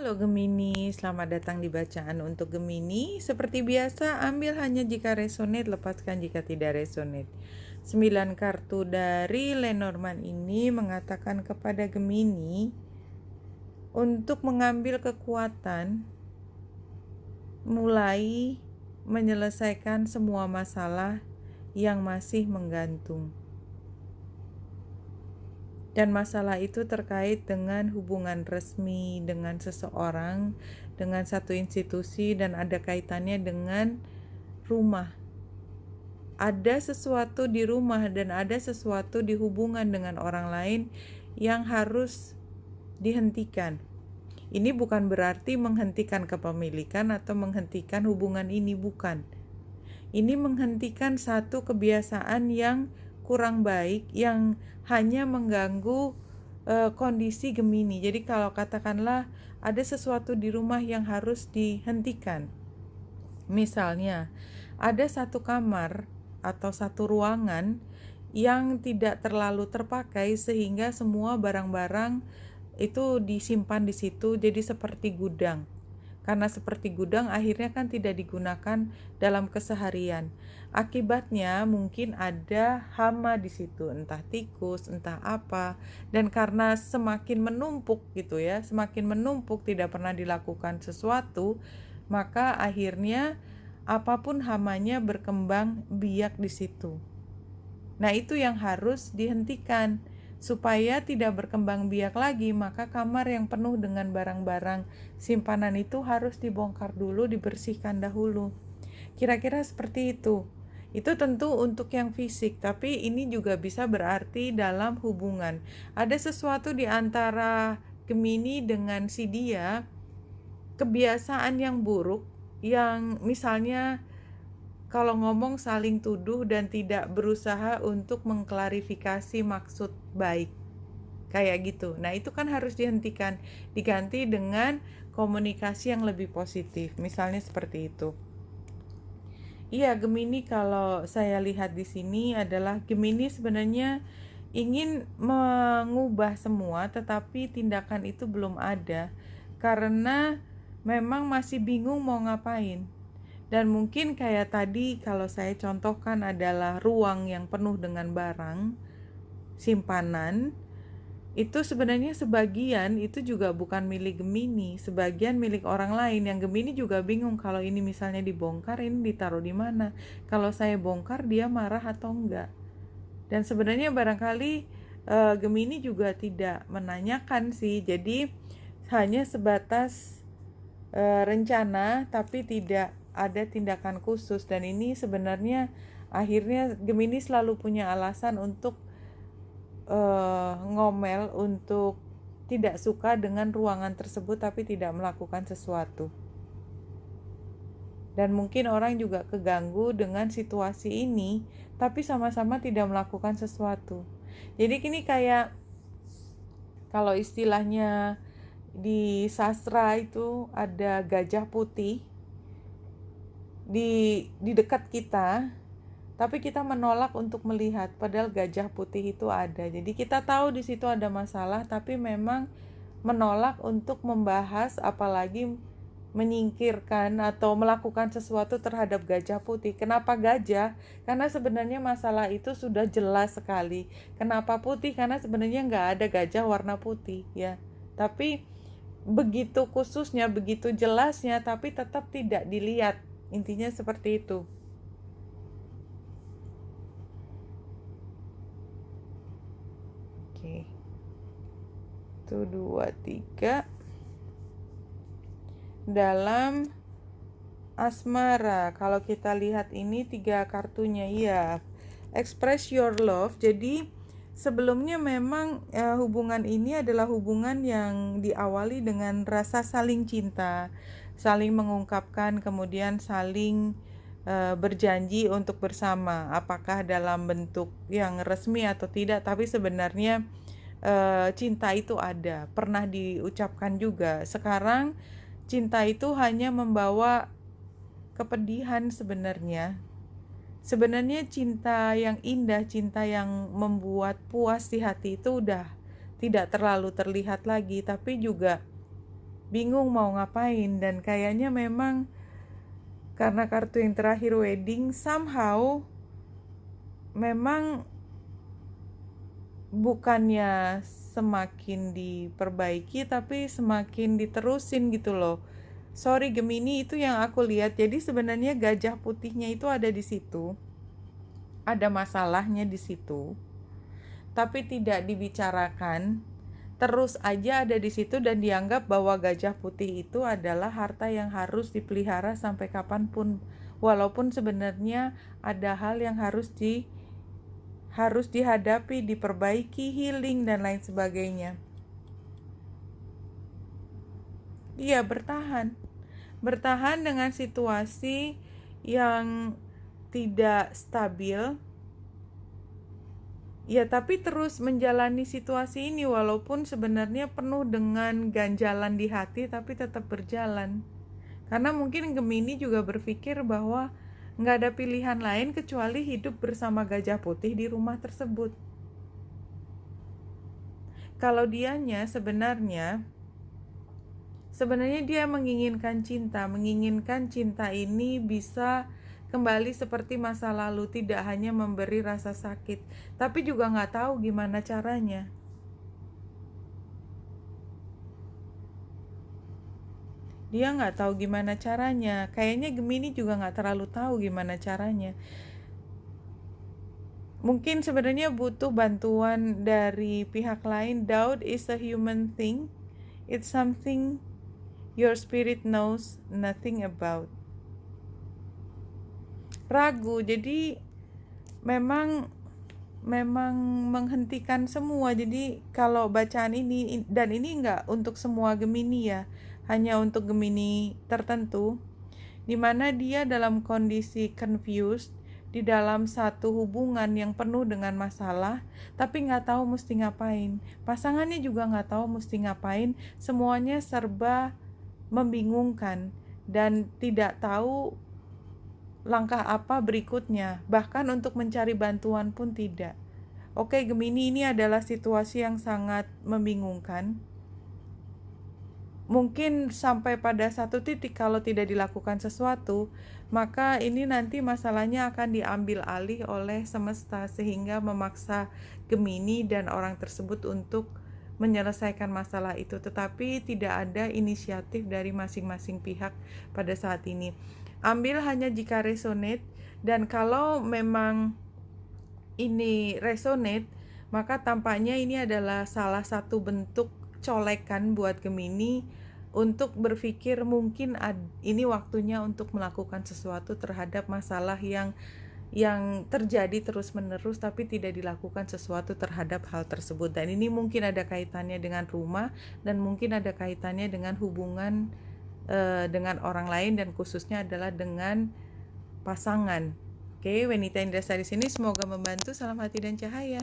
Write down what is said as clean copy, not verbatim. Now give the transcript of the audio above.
Halo Gemini, selamat datang di bacaan untuk Gemini. Seperti biasa, ambil hanya jika resonate, lepaskan jika tidak resonate. 9 kartu dari Lenormand ini mengatakan kepada Gemini untuk mengambil kekuatan, mulai menyelesaikan semua masalah yang masih menggantung. Dan masalah itu terkait dengan hubungan resmi dengan seseorang, dengan satu institusi, dan ada kaitannya dengan rumah. Ada sesuatu di rumah dan ada sesuatu di hubungan dengan orang lain yang harus dihentikan. Ini bukan berarti menghentikan kepemilikan atau menghentikan hubungan ini, bukan. Ini menghentikan satu kebiasaan yang kurang baik yang hanya mengganggu kondisi Gemini. Jadi kalau katakanlah ada sesuatu di rumah yang harus dihentikan. Misalnya, ada satu kamar atau satu ruangan yang tidak terlalu terpakai sehingga semua barang-barang itu disimpan di situ jadi seperti gudang. Karena seperti gudang akhirnya kan tidak digunakan dalam keseharian. Akibatnya mungkin ada hama di situ, entah tikus, entah apa. Dan karena semakin menumpuk gitu ya, semakin menumpuk tidak pernah dilakukan sesuatu, maka akhirnya apapun hamanya berkembang biak di situ. Nah, itu yang harus dihentikan. Supaya tidak berkembang biak lagi, maka kamar yang penuh dengan barang-barang simpanan itu harus dibongkar dulu, dibersihkan dahulu. Kira-kira seperti itu. Itu tentu untuk yang fisik, tapi ini juga bisa berarti dalam hubungan. Ada sesuatu di antara Gemini dengan si dia, kebiasaan yang buruk, yang misalnya kalau ngomong saling tuduh dan tidak berusaha untuk mengklarifikasi maksud baik. Kayak gitu. Nah, itu kan harus dihentikan, diganti dengan komunikasi yang lebih positif. Misalnya seperti itu. Iya, Gemini kalau saya lihat di sini adalah Gemini sebenarnya ingin mengubah semua, tetapi tindakan itu belum ada karena memang masih bingung mau ngapain. Dan mungkin kayak tadi kalau saya contohkan adalah ruang yang penuh dengan barang simpanan, itu sebenarnya sebagian itu juga bukan milik Gemini, sebagian milik orang lain. Yang Gemini juga bingung kalau ini misalnya dibongkar, ini ditaruh di mana. Kalau saya bongkar dia marah atau enggak. Dan sebenarnya barangkali Gemini juga tidak menanyakan sih. Jadi hanya sebatas rencana tapi tidak ada tindakan khusus. Dan ini sebenarnya akhirnya Gemini selalu punya alasan untuk ngomel, untuk tidak suka dengan ruangan tersebut tapi tidak melakukan sesuatu. Dan mungkin orang juga keganggu dengan situasi ini tapi sama-sama tidak melakukan sesuatu. Jadi kini kayak kalau istilahnya di sastra itu ada gajah putih di dekat kita, tapi kita menolak untuk melihat padahal gajah putih itu ada. Jadi kita tahu di situ ada masalah tapi memang menolak untuk membahas, apalagi menyingkirkan atau melakukan sesuatu terhadap gajah putih. Kenapa gajah? Karena sebenarnya masalah itu sudah jelas sekali. Kenapa putih? Karena sebenarnya nggak ada gajah warna putih ya. Tapi begitu khususnya, begitu jelasnya, tapi tetap tidak dilihat. Intinya seperti itu. Oke. 1, 2, 3. Dalam asmara, kalau kita lihat ini 3 kartunya ya. Express your love. Jadi sebelumnya memang hubungan ini adalah hubungan yang diawali dengan rasa saling cinta, saling mengungkapkan, kemudian saling berjanji untuk bersama, apakah dalam bentuk yang resmi atau tidak, tapi sebenarnya cinta itu ada, pernah diucapkan juga. Sekarang cinta itu hanya membawa kepedihan sebenarnya. Sebenarnya cinta yang indah, cinta yang membuat puas di hati itu udah tidak terlalu terlihat lagi, tapi juga bingung mau ngapain. Dan kayaknya memang karena kartu yang terakhir wedding, somehow memang bukannya semakin diperbaiki tapi semakin diterusin gitu loh. Sorry Gemini, itu yang aku lihat. Jadi sebenarnya gajah putihnya itu ada di situ, ada masalahnya di situ, tapi tidak dibicarakan, terus aja ada di situ dan dianggap bahwa gajah putih itu adalah harta yang harus dipelihara sampai kapanpun, walaupun sebenarnya ada hal yang harus dihadapi, diperbaiki, healing, dan lain sebagainya. Iya, bertahan dengan situasi yang tidak stabil. Ya, tapi terus menjalani situasi ini walaupun sebenarnya penuh dengan ganjalan di hati, tapi tetap berjalan. Karena mungkin Gemini juga berpikir bahwa nggak ada pilihan lain kecuali hidup bersama gajah putih di rumah tersebut. Kalau dianya sebenarnya dia menginginkan cinta ini bisa kembali seperti masa lalu, tidak hanya memberi rasa sakit, tapi juga nggak tahu gimana caranya. Dia nggak tahu gimana caranya. Kayaknya Gemini juga nggak terlalu tahu gimana caranya. Mungkin sebenarnya butuh bantuan dari pihak lain. Doubt is a human thing. It's something your spirit knows nothing about. Ragu, jadi memang menghentikan semua. Jadi kalau bacaan ini, dan ini nggak untuk semua Gemini ya, hanya untuk Gemini tertentu, dimana dia dalam kondisi confused, di dalam satu hubungan yang penuh dengan masalah, tapi nggak tahu mesti ngapain. Pasangannya juga nggak tahu mesti ngapain, semuanya serba membingungkan, dan tidak tahu langkah apa berikutnya, bahkan untuk mencari bantuan pun tidak. Oke, Gemini, ini adalah situasi yang sangat membingungkan. Mungkin sampai pada satu titik kalau tidak dilakukan sesuatu, maka ini nanti masalahnya akan diambil alih oleh semesta sehingga memaksa Gemini dan orang tersebut untuk menyelesaikan masalah itu, tetapi tidak ada inisiatif dari masing-masing pihak pada saat ini. Ambil hanya jika resonate, dan kalau memang ini resonate, maka tampaknya ini adalah salah satu bentuk colekan buat Gemini untuk berpikir mungkin ini waktunya untuk melakukan sesuatu terhadap masalah yang terjadi terus-menerus tapi tidak dilakukan sesuatu terhadap hal tersebut. Dan ini mungkin ada kaitannya dengan rumah, dan mungkin ada kaitannya dengan hubungan dengan orang lain, dan khususnya adalah dengan pasangan. Oke, Wanita Indra di sini semoga membantu. Salam hati dan cahaya.